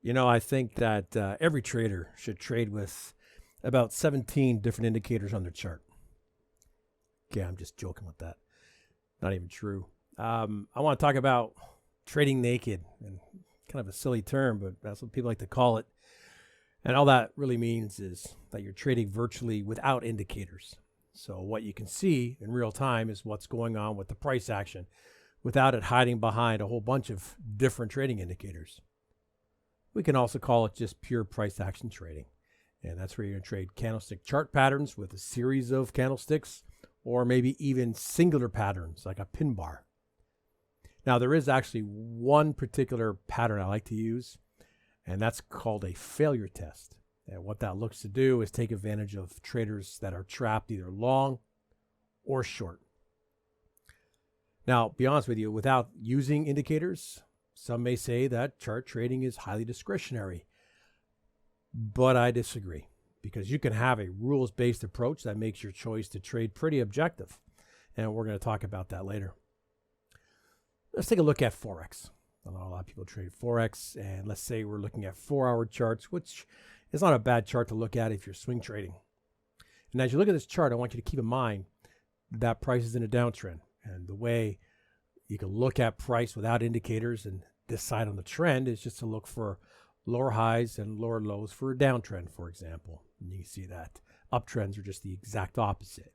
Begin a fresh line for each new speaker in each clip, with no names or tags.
I think that every trader should trade with about 17 different indicators on their chart. Okay, I'm just joking with that. Not even true. I want to talk about trading naked, and kind of a silly term, but that's what people like to call it. And all that really means is that you're trading virtually without indicators. So what you can see in real time is what's going on with the price action without it hiding behind a whole bunch of different trading indicators. We can also call it just pure price action trading. And that's where you're going to trade candlestick chart patterns with a series of candlesticks, or maybe even singular patterns like a pin bar. Now, there is actually one particular pattern I like to use, and that's called a failure test. And what that looks to do is take advantage of traders that are trapped either long or short. Now, be honest with you, without using indicators, some may say that chart trading is highly discretionary. But I disagree, because you can have a rules-based approach that makes your choice to trade pretty objective. And we're going to talk about that later. Let's take a look at Forex. I know a lot of people trade Forex, and let's say we're looking at 4-hour charts, which is not a bad chart to look at if you're swing trading. And as you look at this chart, I want you to keep in mind that price is in a downtrend. And the way you can look at price without indicators and decide on the trend is just to look for lower highs and lower lows for a downtrend, for example. And you can see that uptrends are just the exact opposite.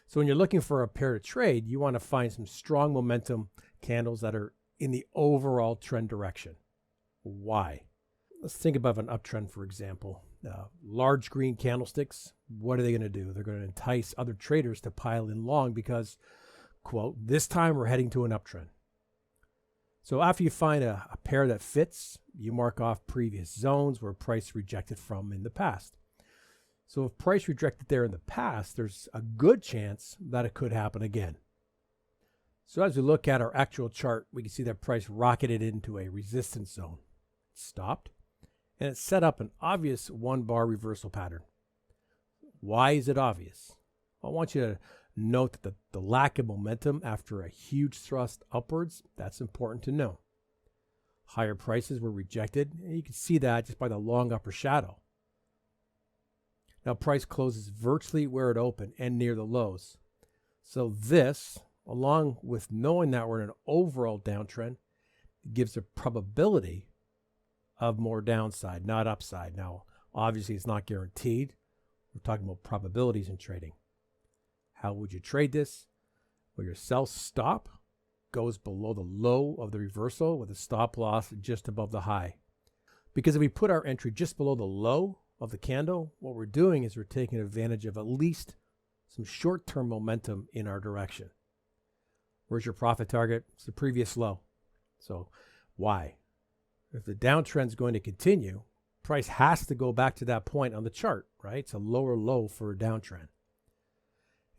So when you're looking for a pair to trade, you want to find some strong momentum candles that are in the overall trend direction. Why? Let's think about an uptrend, for example. Large green candlesticks, what are they going to do? They're going to entice other traders to pile in long because, quote, this time we're heading to an uptrend. So after you find a pair that fits, you mark off previous zones where price rejected from in the past. So if price rejected there in the past, there's a good chance that it could happen again. So as we look at our actual chart, we can see that price rocketed into a resistance zone. It stopped, and it set up an obvious one-bar reversal pattern. Why is it obvious? I want you to note that the lack of momentum after a huge thrust upwards, that's important to know. Higher prices were rejected, and you can see that just by the long upper shadow. Now price closes virtually where it opened and near the lows. So this, along with knowing that we're in an overall downtrend, gives a probability of more downside, not upside. Now, obviously it's not guaranteed. We're talking about probabilities in trading. How would you trade this? Well, your sell stop goes below the low of the reversal with a stop loss just above the high. Because if we put our entry just below the low of the candle, what we're doing is we're taking advantage of at least some short-term momentum in our direction. Where's your profit target? It's the previous low. So why? If the downtrend is going to continue, price has to go back to that point on the chart, right? It's a lower low for a downtrend.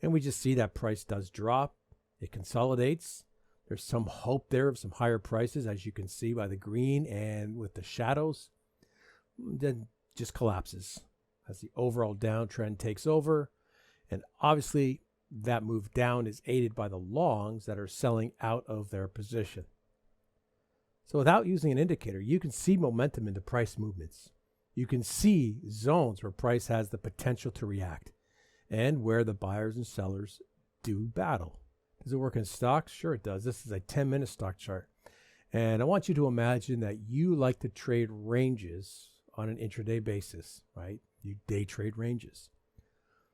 And we just see that price does drop. It consolidates. There's some hope there of some higher prices, as you can see by the green and with the shadows. Then just collapses as the overall downtrend takes over. And obviously that move down is aided by the longs that are selling out of their position. So without using an indicator, you can see momentum in the price movements. You can see zones where price has the potential to react and where the buyers and sellers do battle. Does it work in stocks? Sure it does. This is a 10-minute stock chart. And I want you to imagine that you like to trade ranges on an intraday basis, right? You day trade ranges.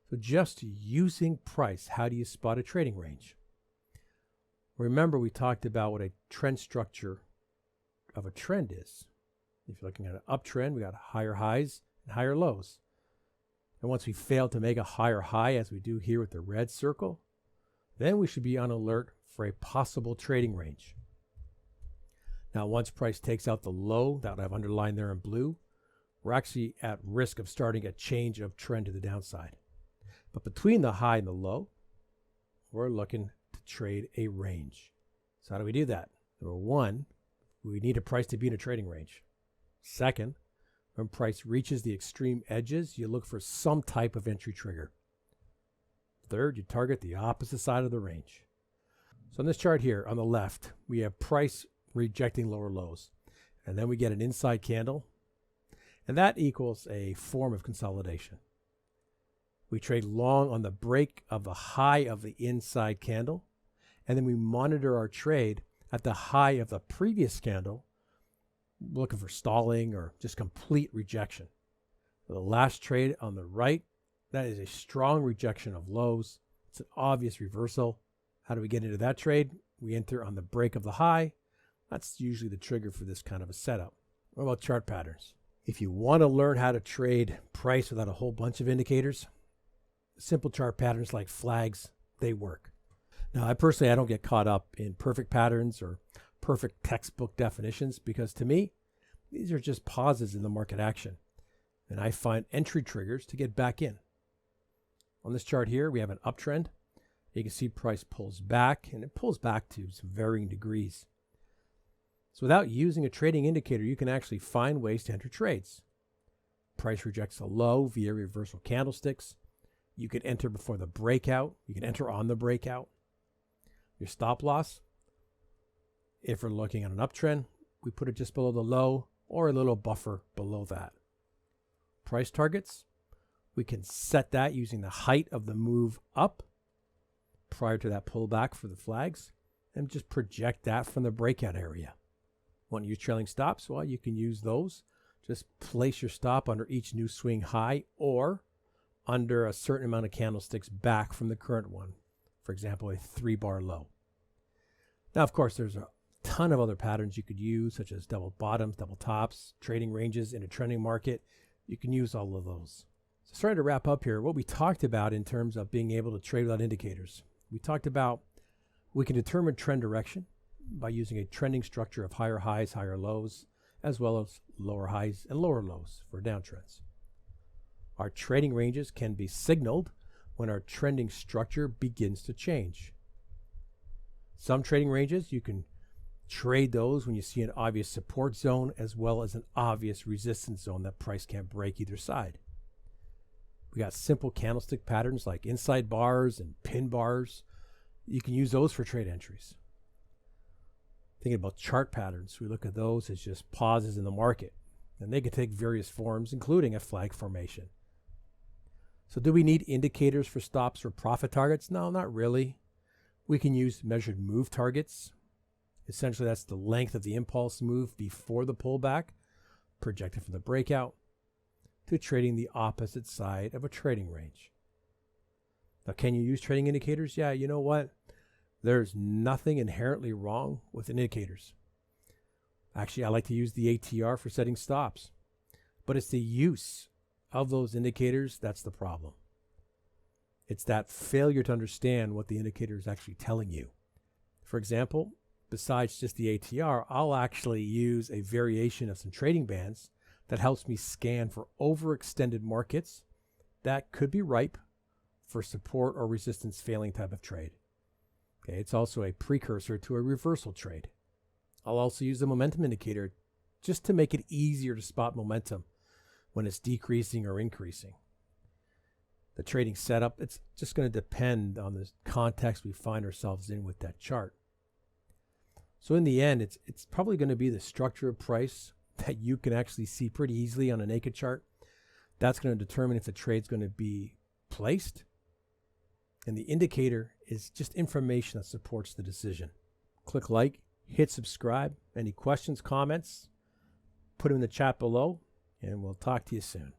So just using price, how do you spot a trading range? Remember, we talked about what a trend structure of a trend is. If you're looking at an uptrend, we got higher highs and higher lows. And once we fail to make a higher high, as we do here with the red circle, then we should be on alert for a possible trading range. Now, once price takes out the low that I've underlined there in blue, we're actually at risk of starting a change of trend to the downside. But between the high and the low, we're looking to trade a range. So how do we do that? Number one, we need a price to be in a trading range. Second, when price reaches the extreme edges, you look for some type of entry trigger. Third, you target the opposite side of the range. So in this chart here on the left, we have price rejecting lower lows. And then we get an inside candle And that equals a form of consolidation. We trade long on the break of the high of the inside candle, and then we monitor our trade at the high of the previous candle, looking for stalling or just complete rejection. The last trade on the right, that is a strong rejection of lows. It's an obvious reversal. How do we get into that trade? We enter on the break of the high. That's usually the trigger for this kind of a setup. What about chart patterns? If you want to learn how to trade price without a whole bunch of indicators, simple chart patterns like flags, they work. Now, I don't get caught up in perfect patterns or perfect textbook definitions because to me, these are just pauses in the market action. And I find entry triggers to get back in. On this chart here, we have an uptrend. You can see price pulls back, and it pulls back to some varying degrees. So without using a trading indicator, you can actually find ways to enter trades. Price rejects a low via reversal candlesticks. You could enter before the breakout. You can enter on the breakout. Your stop loss, if we're looking at an uptrend, we put it just below the low or a little buffer below that. Price targets, we can set that using the height of the move up prior to that pullback for the flags and just project that from the breakout area. Want to use trailing stops? Well, you can use those. Just place your stop under each new swing high or under a certain amount of candlesticks back from the current one. For example, a 3-bar low. Now, of course, there's a ton of other patterns you could use, such as double bottoms, double tops, trading ranges in a trending market. You can use all of those. So starting to wrap up here, what we talked about in terms of being able to trade without indicators. We talked about we can determine trend direction by using a trending structure of higher highs, higher lows, as well as lower highs and lower lows for downtrends. Our trading ranges can be signaled when our trending structure begins to change. Some trading ranges, you can trade those when you see an obvious support zone as well as an obvious resistance zone that price can't break either side. We got simple candlestick patterns like inside bars and pin bars. You can use those for trade entries. Thinking about chart patterns, we look at those as just pauses in the market, and they can take various forms, including a flag formation. So do we need indicators for stops or profit targets? No, not really. We can use measured move targets. Essentially, that's the length of the impulse move before the pullback, projected from the breakout, to trading the opposite side of a trading range. Now, can you use trading indicators? Yeah, you know what? There's nothing inherently wrong with indicators. Actually, I like to use the ATR for setting stops, but it's the use of those indicators that's the problem. It's that failure to understand what the indicator is actually telling you. For example, besides just the ATR, I'll actually use a variation of some trading bands that helps me scan for overextended markets that could be ripe for support or resistance failing type of trade. Okay, it's also a precursor to a reversal trade. I'll also use the momentum indicator just to make it easier to spot momentum when it's decreasing or increasing. The trading setup, it's just going to depend on the context we find ourselves in with that chart. So in the end, it's probably going to be the structure of price that you can actually see pretty easily on a naked chart. That's going to determine if the trade's going to be placed. And the indicator is just information that supports the decision. Click like, hit subscribe. Any questions, comments, put them in the chat below, and we'll talk to you soon.